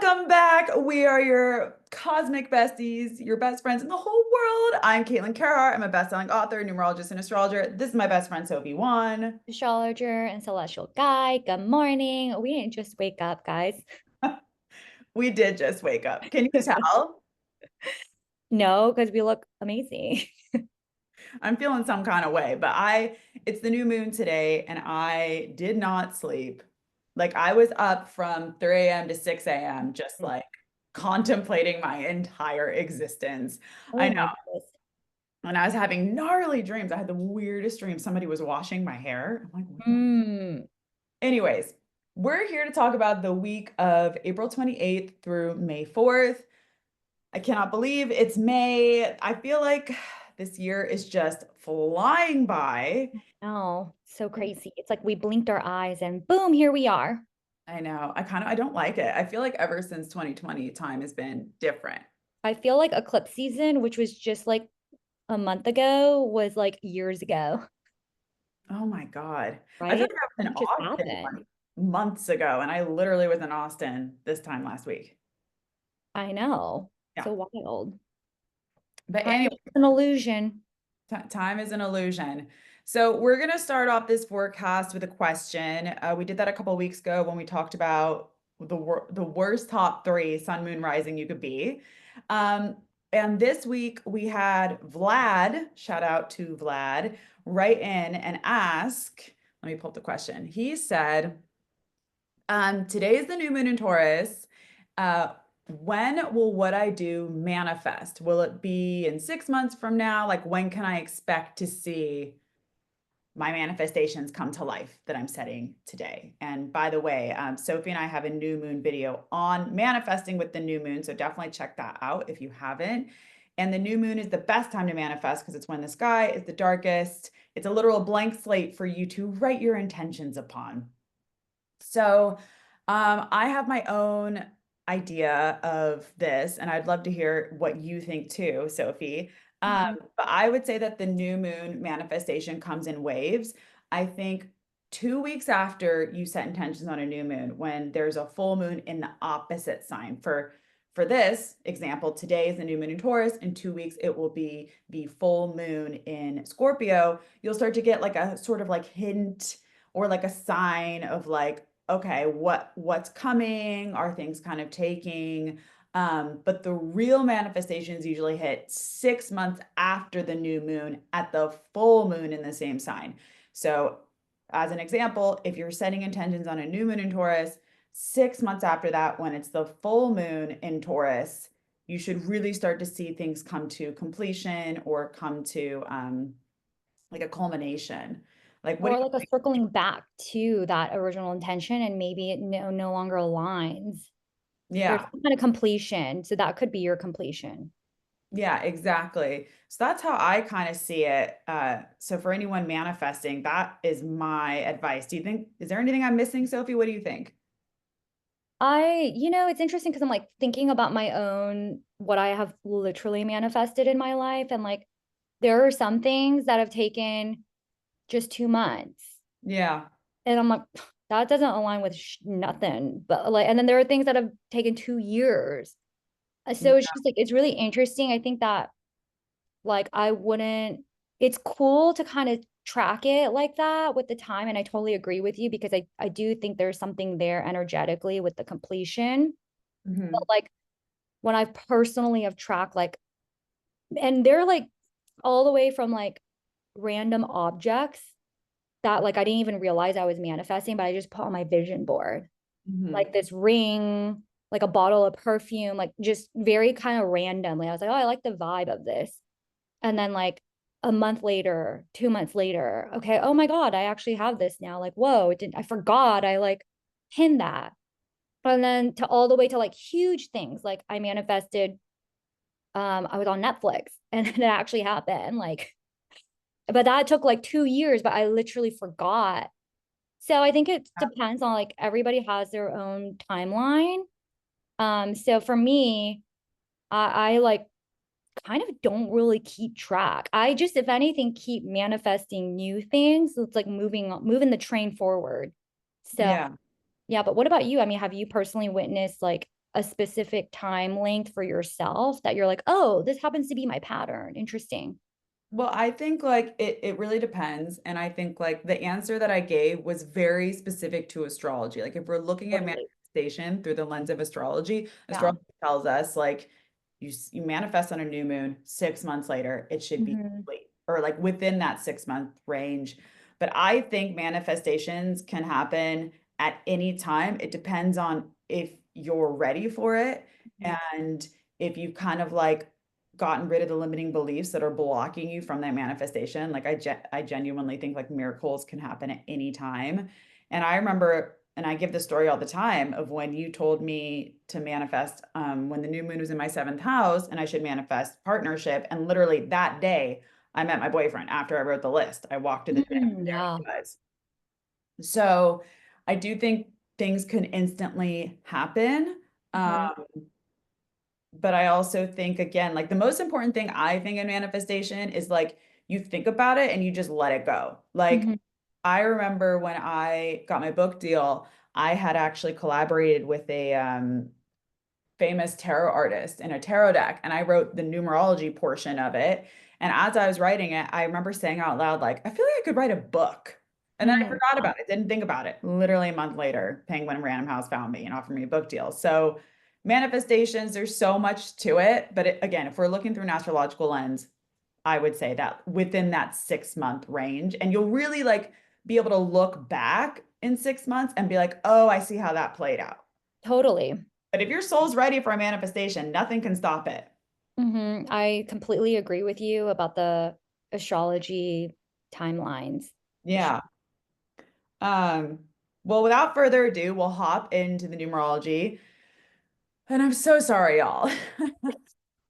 Welcome back. We are your cosmic besties, your best friends in the whole world. I'm Caitlin Kaerhart. I'm a best-selling author, numerologist, and astrologer. This is my best friend, Sophie Won. Astrologer and celestial guy. Good morning. We didn't just wake up, guys. We did just wake up. Can you tell? No, because we look amazing. I'm feeling some kind of way, but it's the new moon today and I did not sleep. Like I was up from 3 a.m. to 6 a.m. just like contemplating my entire existence. I Oh know. my goodness. And I was having gnarly dreams. I had the weirdest dream. Somebody was washing my hair. I'm like, what the? Mm. Anyways, we're here to talk about the week of April 28th through May 4th. I cannot believe it's May. I feel like this year is just flying by. Oh, so crazy. It's like we blinked our eyes and boom, here we are. I know. I don't like it. I feel like ever since 2020, time has been different. I feel like eclipse season, which was just like a month ago, was like years ago, Oh my God. I feel right? like I was in It just Austin happened. like months ago, and I literally was in Austin this time last week. I know. Yeah. So wild. But Time anyway, is an illusion. Time is an illusion. So we're going to start off this forecast with a question. We did that a couple of weeks ago when we talked about the worst top three sun, moon, rising you could be. Um, and this week we had Vlad, shout out to Vlad, write in and ask, let me pull up the question. He said, today is the new moon in Taurus. Uh, when will what I do manifest? Will it be in 6 months from now? Like, when can I expect to see my manifestations come to life that I'm setting today? And by the way, Sophie and I have a new moon video on manifesting with the new moon. So definitely check that out if you haven't. And the new moon is the best time to manifest because it's when the sky is the darkest. It's a literal blank slate for you to write your intentions upon. So, I have my own idea of this, and I'd love to hear what you think too, Sophie. Mhm. But I would say that the new moon manifestation comes in waves. I think 2 weeks after you set intentions on a new moon, when there's a full moon in the opposite sign. For this example, today is the new moon in Taurus. In 2 weeks, it will be the full moon in Scorpio. You'll start to get like a sort of like hint or like a sign of like, okay, what's coming? Are things kind of taking? But the real manifestations usually hit 6 months after the new moon at the full moon in the same sign. So, as an example, if you're setting intentions on a new moon in Taurus, 6 months after that, when it's the full moon in Taurus, you should really start to see things come to completion or come to like a culmination. Like, what do Or like a you think? circling back to that original intention, and maybe it no longer aligns. There's Yeah. some kind of completion. So that could be your completion. Yeah, exactly. So that's how I kind of see it. So for anyone manifesting, that is my advice. Do you think, is there anything I'm missing, Sophie? What do you think? It's interesting because I'm like thinking about my own, what I have literally manifested in my life. And like, there are some things that have taken just 2 months. Yeah. And I'm like, that doesn't align with nothing. But like, and then there are things that have taken 2 years. So it's just like, it's really interesting. I think that like I wouldn't, it's cool to kind of track it like that with the time. And I totally agree with you because I do think there's something there energetically with the completion. But Hmm. like when I personally have tracked like, and they're like all the way from like random objects that like I didn't even realize I was manifesting, but I just put on my vision board. Hmm. Like this ring, like a bottle of perfume, like just very kind of randomly. I was like, oh, I like the vibe of this. And then like a month later, 2 months later, okay, oh my God, I actually have this now. Like, whoa, it didn't, I forgot I like pinned that. And then to all the way to like huge things. Like I manifested, I was on Netflix and it actually happened. Like, but that took like 2 years, but I literally forgot. So I think it depends on like everybody has their own timeline. So for me, I like kind of don't really keep track. I just, if anything, keep manifesting new things. So it's like moving the train forward. So Yeah. yeah, but what about you? I mean, have you personally witnessed like a specific time length for yourself that you're like, oh, this happens to be my pattern. Interesting. Well, I think like it really depends. And I think like the answer that I gave was very specific to astrology. Like if we're looking at Totally. manifestation through the lens of astrology, Yeah. astrology tells us like you manifest on a new moon, 6 months later, it should be Hmm. complete or like within that 6 month range. But I think manifestations can happen at any time. It depends on if you're ready for it and if you kind of like gotten rid of the limiting beliefs that are blocking you from that manifestation. Like I genuinely think like miracles can happen at any time. And I remember, and I give the story all the time of when you told me to manifest when the new moon was in my seventh house and I should manifest partnership. And literally that day, I met my boyfriend after I wrote the list. I walked to the gym, Mm, there yeah. he was. So I do think things can instantly happen. Hmm. Um, but I also think again, like the most important thing I think in manifestation is like you think about it and you just let it go. Like Hmm. I remember when I got my book deal, I had actually collaborated with a famous tarot artist in a tarot deck, and I wrote the numerology portion of it. And as I was writing it, I remember saying out loud, like, I feel like I could write a book. And then I Mm. forgot about it, didn't think about it. Literally a month later, Penguin Random House found me and offered me a book deal. So manifestations, there's so much to it. But again, if we're looking through an astrological lens, I would say that within that 6 month range, and you'll really like be able to look back in 6 months and be like, oh, I see how that played out. Totally. But if your soul's ready for a manifestation, nothing can stop it. I completely agree with you about the astrology timelines. For sure. Yeah. Um, well, without further ado, we'll hop into the numerology. And I'm so sorry, y'all.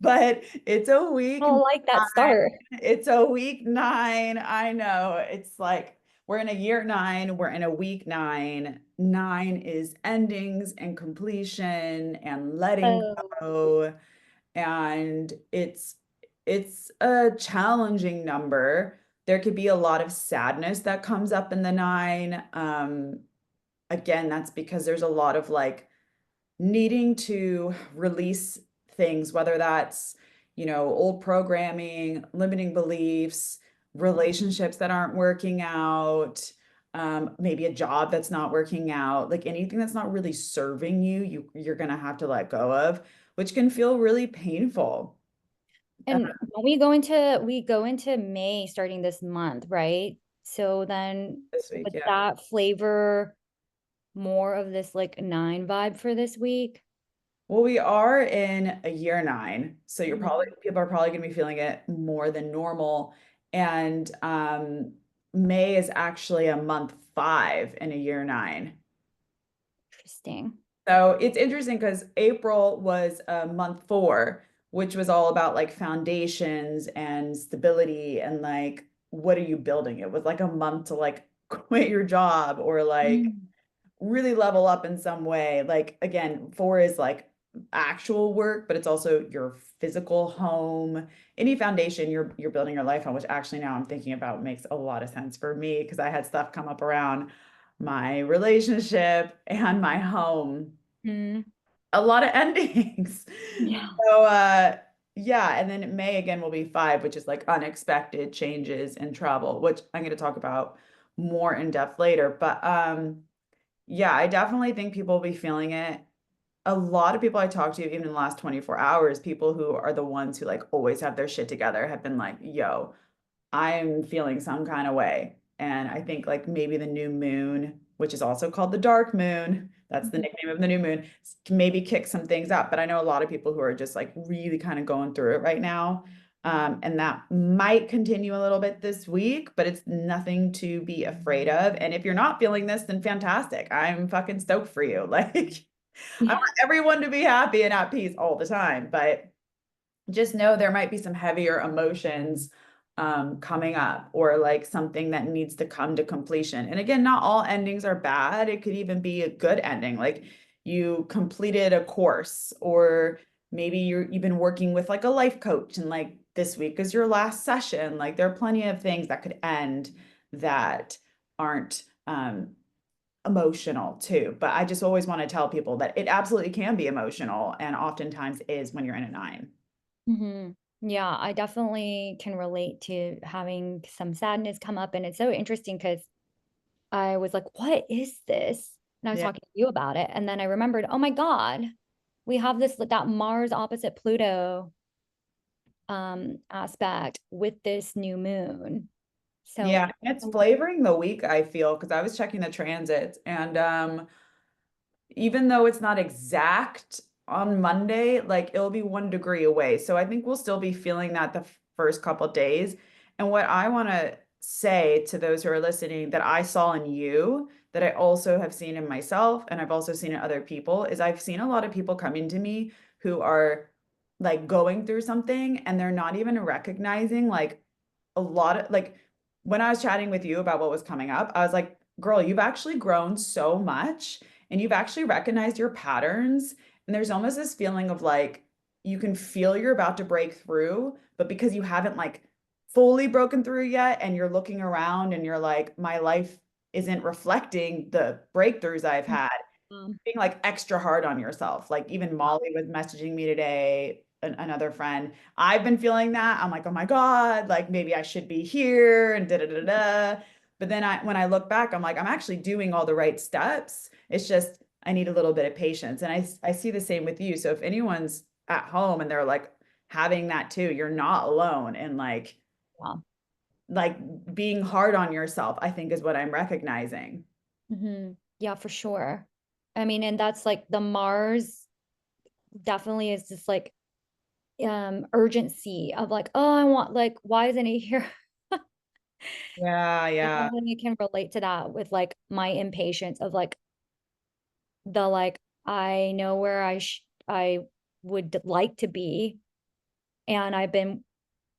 But it's a I week don't like that nine. start. It's a week nine. I know. It's like we're in a year nine, we're in a week nine. Nine is endings and completion and letting Oh. go. And it's a challenging number. There could be a lot of sadness that comes up in the nine. Again, that's because there's a lot of like needing to release things, whether that's, old programming, limiting beliefs, relationships that aren't working out, maybe a job that's not working out, like anything that's not really serving you, you're gonna have to let go of, which can feel really painful. And we go into May starting this month, right? So then This week, would yeah. that flavor more of this like nine vibe for this week? Well, we are in a year nine, so Mhm. people are probably going to be feeling it more than normal. And May is actually a month five in a year nine. Interesting. So it's interesting because April was month four, which was all about like foundations and stability and like what are you building? It was like a month to like quit your job or like Mm. really level up in some way. Like again, four is like actual work, but it's also your physical home, any foundation you're building your life on, which actually now I'm thinking about makes a lot of sense for me because I had stuff come up around my relationship and my home. Mm. A lot of endings. Yeah. So yeah, and then May again will be five, which is like unexpected changes in travel, which I'm going to talk about more in depth later. But yeah, I definitely think people will be feeling it. A lot of people I talk to, even in the last 24 hours, people who are the ones who like always have their shit together have been like, yo, I'm feeling some kind of way. And I think like maybe the new moon, which is also called the dark moon, that's the Mhm. nickname of the new moon, can maybe kick some things up. But I know a lot of people who are just like really kind of going through it right now. And that might continue a little bit this week, but it's nothing to be afraid of. And if you're not feeling this, then fantastic. I'm fucking stoked for you. Like, I Yeah. want everyone to be happy and at peace all the time. But just know there might be some heavier emotions coming up or like something that needs to come to completion. And again, not all endings are bad. It could even be a good ending. Like you completed a course or maybe you've been working with like a life coach and like this week is your last session. Like there are plenty of things that could end that aren't emotional too. But I just always want to tell people that it absolutely can be emotional and oftentimes is when you're in a nine. Hmm. Yeah, I definitely can relate to having some sadness come up. And it's so interesting because I was like, what is this? And I was Yeah. talking to you about it. And then I remembered, oh my God, we have this that Mars opposite Pluto aspect with this new moon. So Yeah, it's flavoring the week, I feel, because I was checking the transits and even though it's not exact on Monday, like it'll be 1 degree away. So I think we'll still be feeling that the first couple days. And what I want to say to those who are listening that I saw in you, that I also have seen in myself, and I've also seen in other people, is I've seen a lot of people coming to me who are like going through something and they're not even recognizing like a lot of like when I was chatting with you about what was coming up, I was like, girl, you've actually grown so much and you've actually recognized your patterns. And there's almost this feeling of like you can feel you're about to break through, but because you haven't like fully broken through yet and you're looking around and you're like, my life isn't reflecting the breakthroughs I've had, um, being like extra hard on yourself. Like even Molly was messaging me today, another friend. I've been feeling that. I'm like, oh my God, like maybe I should be here and da da da da. But then when I look back, I'm like, I'm actually doing all the right steps. It's just I need a little bit of patience. And I see the same with you. So if anyone's at home and they're like having that too, you're not alone. And yeah. like being hard on yourself, I think is what I'm recognizing. Hmm. Yeah, for sure. I mean, and that's like the Mars definitely is this like urgency of like, oh, I want like, why isn't it here? Yeah, I yeah. definitely can relate to that with like my impatience of like the like I know where I would like to be, and I've been,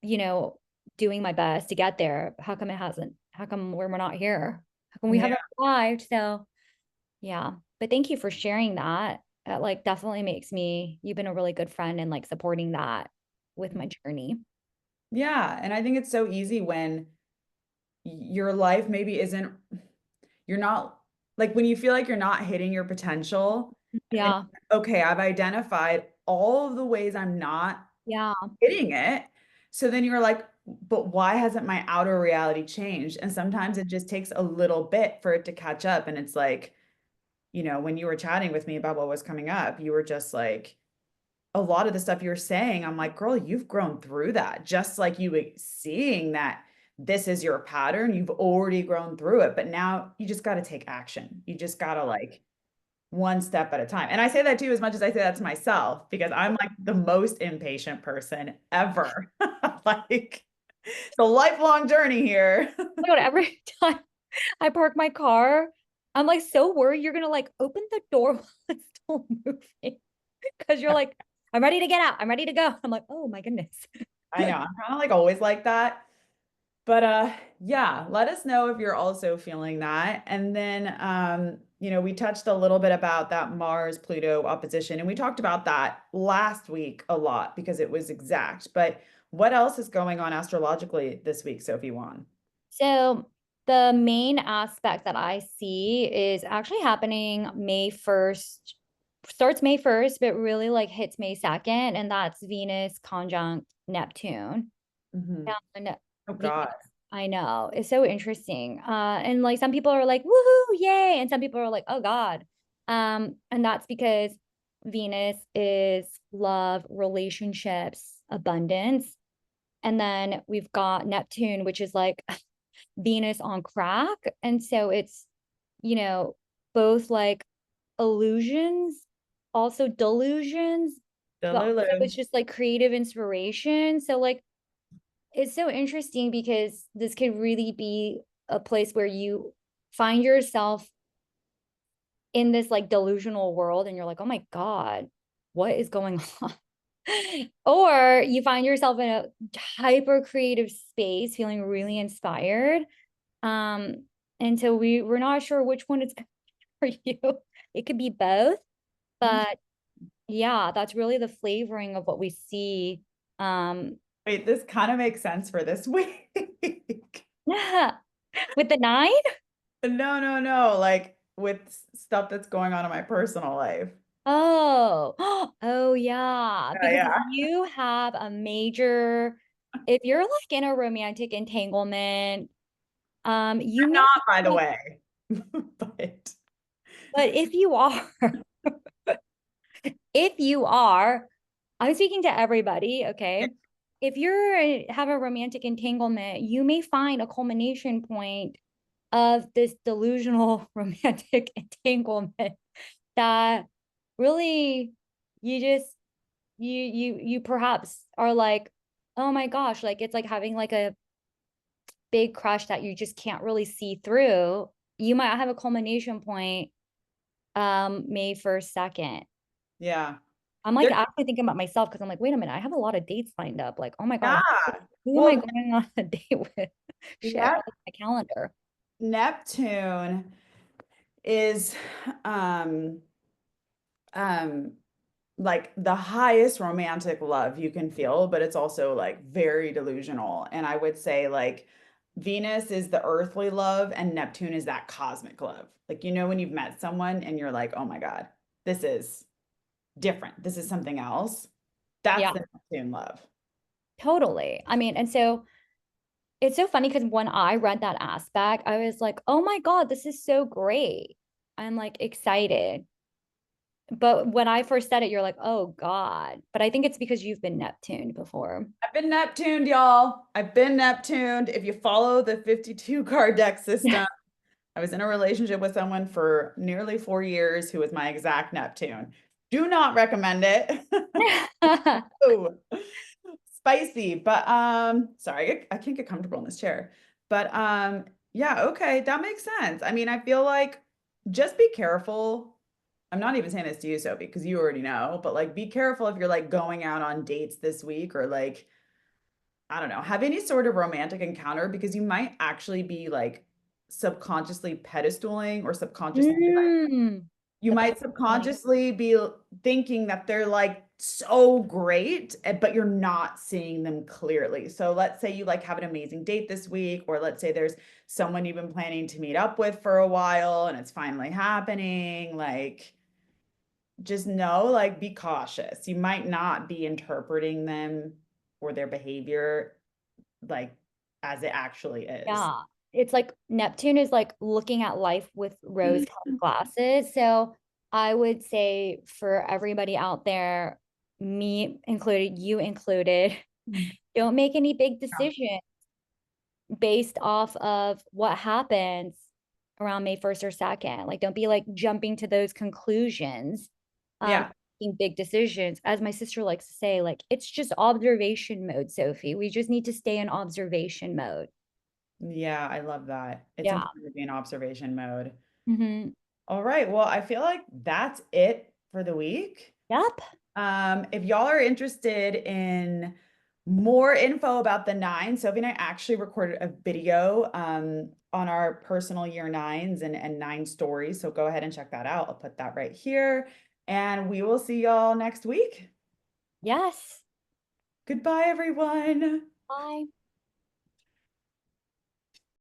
you know, doing my best to get there. How come it hasn't? How come we're not here? How come we Yeah. haven't arrived? So yeah, but thank you for sharing that. That like definitely makes me. You've been a really good friend and like supporting that with my journey. Yeah, and I think it's so easy when your life maybe isn't, you're not like when you feel like you're not hitting your potential, and then, Yeah, okay, I've identified all of the ways I'm not yeah, hitting it. So then you're like, but why hasn't my outer reality changed? And sometimes it just takes a little bit for it to catch up. And it's like, when you were chatting with me about what was coming up, you were just like, a lot of the stuff you're saying, I'm like, girl, you've grown through that. Just like you seeing that this is your pattern, you've already grown through it. But now you just got to take action. You just got to like one step at a time. And I say that too, as much as I say that to myself, because I'm like the most impatient person ever. Like it's a lifelong journey here. oh my God, every time I park my car, I'm like so worried you're gonna like open the door while it's still moving because you're like, I'm ready to get out. I'm ready to go. I'm like, oh my goodness. I know. I'm kind of like always like that. But yeah, let us know if you're also feeling that. And then we touched a little bit about that Mars Pluto opposition and we talked about that last week a lot because it was exact. But what else is going on astrologically this week, Sophie Wan? So the main aspect that I see is actually happening May 1st, starts May 1st, but really like hits May 2nd, and that's Venus conjunct Neptune. Mhm. And Oh Venus, God. I know, it's so interesting. And like some people are like, woohoo, yay, and some people are like, oh God. And that's because Venus is love, relationships, abundance. And then we've got Neptune, which is like Venus on crack. And so it's, you know, both like illusions, also delusions, but also Delulu. it's just like creative inspiration. So like it's so interesting because this could really be a place where you find yourself in this like delusional world and you're like, oh my God, what is going on? Or you find yourself in a hyper creative space, feeling really inspired. Um, and so we're not sure which one is for you. It could be both, but yeah, that's really the flavoring of what we see. Um, Wait, this kind of makes sense for this week. yeah, with the nine. No, no, no. Like with stuff that's going on in my personal life. Oh, oh yeah. Yeah, Because yeah. if you're like in a romantic entanglement, you I'm may, not, by the way. But but if you are, if you are, I'm speaking to everybody, yeah, okay? If you're have a romantic entanglement, you may find a culmination point of this delusional romantic entanglement that really you just you perhaps are like, oh my gosh, like it's like having like a big crush that you just can't really see through. You might have a culmination point May 1st, 2nd. yeah. I'm like There, actually thinking about myself because I'm like, wait a minute, I have a lot of dates lined up. Like, oh my God, yeah. who am I Well, going on a date with? Shit, I gotta look at my calendar. Neptune is um um like the highest romantic love you can feel, but it's also like very delusional. And I would say like Venus is the earthly love and Neptune is that cosmic love. Like when you've met someone and you're like, "Oh my God, this is different. This is something else." That's Yeah, the Neptune love. totally. I mean, and so it's so funny because when I read that aspect, I was like, oh my God, this is so great. I'm like excited. But when I first said it, you're like, oh God. But I think it's because you've been Neptuned before. I've been Neptuned, y'all. I've been Neptuned. If you follow the 52 card deck system, I was in a relationship with someone for nearly 4 years who was my exact Neptune. Do not recommend it. Oh, spicy. But sorry, I can't get comfortable in this chair. But yeah, okay, that makes sense. I mean, I feel like just be careful. I'm not even saying this to you, Sophie, because you already know, but like be careful if you're like going out on dates this week or like I don't know, have any sort of romantic encounter because you might actually be like subconsciously pedestaling or subconsciously like Mm, you the might feeling. subconsciously be thinking that they're like so great, but you're not seeing them clearly. So let's say you like have an amazing date this week, or let's say there's someone you've been planning to meet up with for a while and it's finally happening. Like, just know, like, be cautious. You might not be interpreting them or their behavior like as it actually is. Yeah. It's like Neptune is like looking at life with rose-colored glasses. So I would say for everybody out there, me included, you included, don't make any big decisions based off of what happens around May 1st or 2nd. Like, don't be like jumping to those conclusions, Yeah. making big decisions. As my sister likes to say, like, it's just observation mode, Sophie. We just need to stay in observation mode. Yeah, I love that. It's Yeah. important to be in observation mode. Hmm. All right. Well, I feel like that's it for the week. Yep. If y'all are interested in more info about the nine, Sophie and I actually recorded a video on our personal year nines and nine stories. So go ahead and check that out. I'll put that right here. And we will see y'all next week. Yes. Goodbye, everyone. Bye.